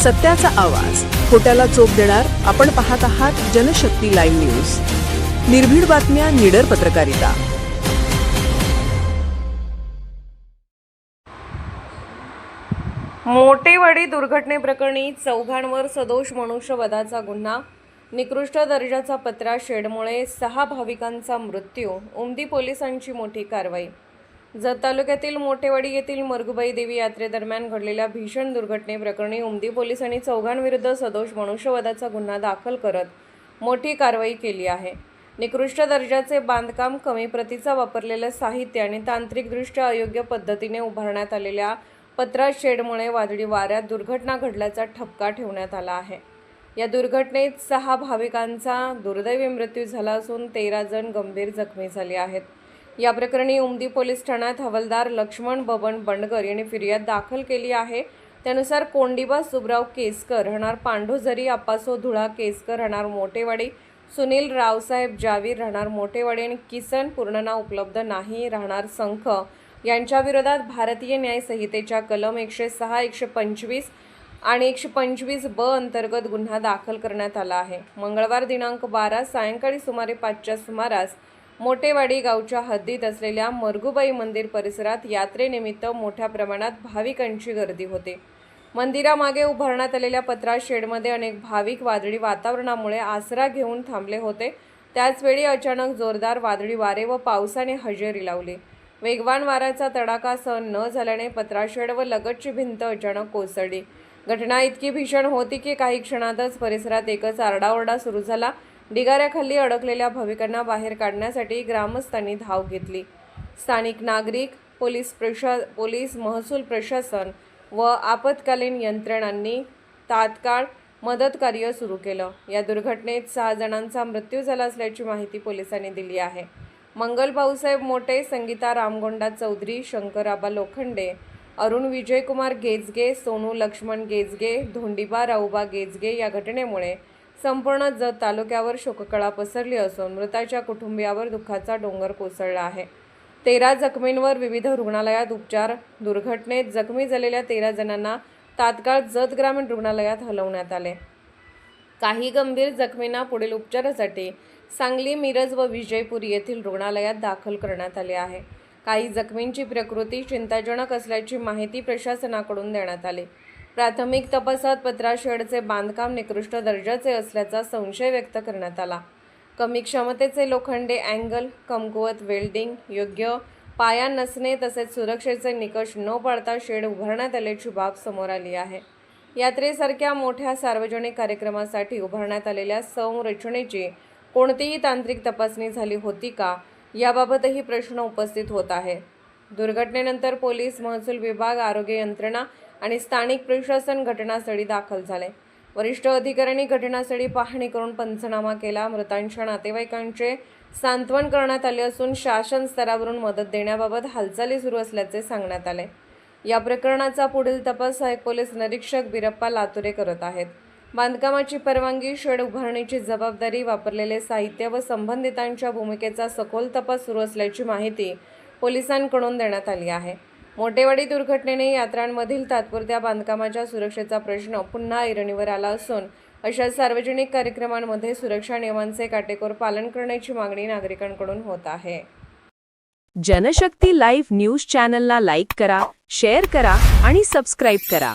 सत्याचा आवाज, खोट्याला चोप देणार. आपण पाहत आहात जनशक्ती लाईव्ह न्यूज. निर्भीड बातम्या, निडर पत्रकारिता. मोटेवाडी दुर्घटनेप्रकरणी चौघांवर सदोष मनुष्यवधाचा गुन्हा, निकृष्ट दर्जाचा पत्रा शेडमुळे 6 भाविकांचा मृत्यू, उमदी पोलिसांची मोठी कारवाई. जत तालुक्यातील मोटेवाडी येथील मरगुबाई देवी यात्रेदरम्यान घडलेल्या भीषण दुर्घटनेप्रकरणी उमदी पोलिसांनी चौघांविरुद्ध सदोष मनुष्यवधाचा गुन्हा दाखल करत मोठी कारवाई केली आहे. निकृष्ट दर्जाचे बांधकाम, कमी प्रतीचा वापरलेलं साहित्य आणि तांत्रिकदृष्ट्या अयोग्य पद्धतीने उभारण्यात आलेल्या पत्रा शेडमुळे वादळी वाऱ्यात दुर्घटना घडल्याचा ठपका ठेवण्यात आला आहे. या दुर्घटनेत 6 भाविकांचा दुर्दैवी मृत्यू झाला असून 13 जण गंभीर जखमी झाले आहेत. या प्रकरणी उमदी पोलीस ठाण्यात हवालदार लक्ष्मण बबन बंडगर यांनी फिर्याद दाखल केली आहे. त्यानुसार कोंडिबा सुबराव केसकर राहणार पांढोझरी, अप्पासो धुळा केसकर राहणार मोटेवाडी, सुनील रावसाहेब जावीर राहणार मोटेवाडी आणि किसन पूर्ण नाव उपलब्ध नाही राहणार संख यांच्या विरोधात भारतीय न्याय संहितेच्या कलम 106, 125 आणि 125 ब अंतर्गत गुन्हा दाखल करण्यात आला आहे. मंगळवार दिनांक 12 सायंकाळी सुमारे 5च्या सुमारास मोटेवाडी गावच्या हद्दीत असलेल्या मरगुबाई मंदिर परिसरात यात्रेनिमित्त मोठ्या प्रमाणात भाविकांची गर्दी होती. मंदिरामागे उभारण्यात आलेल्या पत्रा शेडमध्ये अनेक भाविक वादळी वातावरणामुळे आसरा घेऊन थांबले होते. त्याचवेळी अचानक जोरदार वादळी वारे व पावसाने हजेरी लावली. वेगवान वाऱ्याचा तडाखा सहन न झाल्याने पत्रा शेड व लगतची भिंत अचानक कोसळली. घटना इतकी भीषण होती की काही क्षणातच परिसरात एकच आरडाओरडा सुरू झाला. ढिगाऱ्याखाली अडकलेल्या भाविकांना बाहेर काढण्यासाठी ग्रामस्थांनी धाव घेतली. स्थानिक नागरिक, पोलीस, महसूल प्रशासन व आपत्कालीन यंत्रणांनी तात्काळ मदत कार्य सुरू केलं. या दुर्घटनेत 6 जणांचा मृत्यू झाला असल्याची माहिती पोलिसांनी दिली आहे. मंगल भाऊसाहेब मोटे, संगीता रामगोंडा चौधरी, शंकराबा लोखंडे, अरुण विजयकुमार गेजगे, सोनू लक्ष्मण गेजगे, धोंडीबा राऊबा गेजगे या घटनेमुळे संपूर्ण जत तालुक्यावर शोककळा पसरली असून मृताच्या कुटुंबियावर दुःखाचा डोंगर कोसळला आहे. 13 जखमींवर विविध रुग्णालयात उपचार. दुर्घटनेत जखमी झालेल्या 13 जणांना तात्काळ जत ग्रामीण रुग्णालयात हलवण्यात आले. काही गंभीर जखमींना पुढील उपचारासाठी सांगली, मिरज व विजयपूर येथील रुग्णालयात दाखल करण्यात आले आहे. काही जखमींची प्रकृती चिंताजनक असल्याची माहिती प्रशासनाकडून देण्यात आली. प्राथमिक तपासात पत्रा शेडचे बांधकाम निकृष्ट दर्जाचे असल्याचा संशय व्यक्त करण्यात आला. कमी क्षमतेचे लोखंडे अँगल, कमकुवत वेल्डिंग, योग्य पाया नसणे तसेच सुरक्षेचे निकष न पाळता शेड उभारण्यात आल्याची बाब समोर आली आहे. यात्रेसारख्या मोठ्या सार्वजनिक कार्यक्रमासाठी उभारण्यात आलेल्या संरचनेची कोणतीही तांत्रिक तपासणी झाली होती का, याबाबतही प्रश्न उपस्थित होत आहे. दुर्घटनेनंतर पोलीस, महसूल विभाग, आरोग्य यंत्रणा आणि स्थानिक प्रशासन घटनास्थळी दाखल झाले. वरिष्ठ अधिकाऱ्यांनी घटनास्थळी पाहणी करून पंचनामा केला. मृतांच्या नातेवाईकांचे सांत्वन करण्यात आले असून शासन स्तरावरून मदत देण्याबाबत हालचाली सुरू असल्याचे सांगण्यात आले. या प्रकरणाचा पुढील तपास सहाय्यक पोलीस निरीक्षक बिरप्पा लातुरे करत आहेत. बांधकामाची परवानगी, शेड उभारणीची जबाबदारी, वापरलेले साहित्य व संबंधितांच्या भूमिकेचा सखोल तपास सुरू असल्याची माहिती पोलिसांकडून देण्यात आली आहे. मोटेवाडी दुर्घटनेने यात्रांमधील तात्पुरत्या बांधकामाच्या सुरक्षेचा प्रश्न पुन्हा ऐरणीवर आला असून अशा सार्वजनिक कार्यक्रमांमध्ये सुरक्षा नियमांचे काटेकोर पालन करण्याची मागणी नागरिकांकडून होत आहे. जनशक्ती लाईव्ह न्यूज चॅनलला लाईक करा, शेअर करा आणि सबस्क्राईब करा.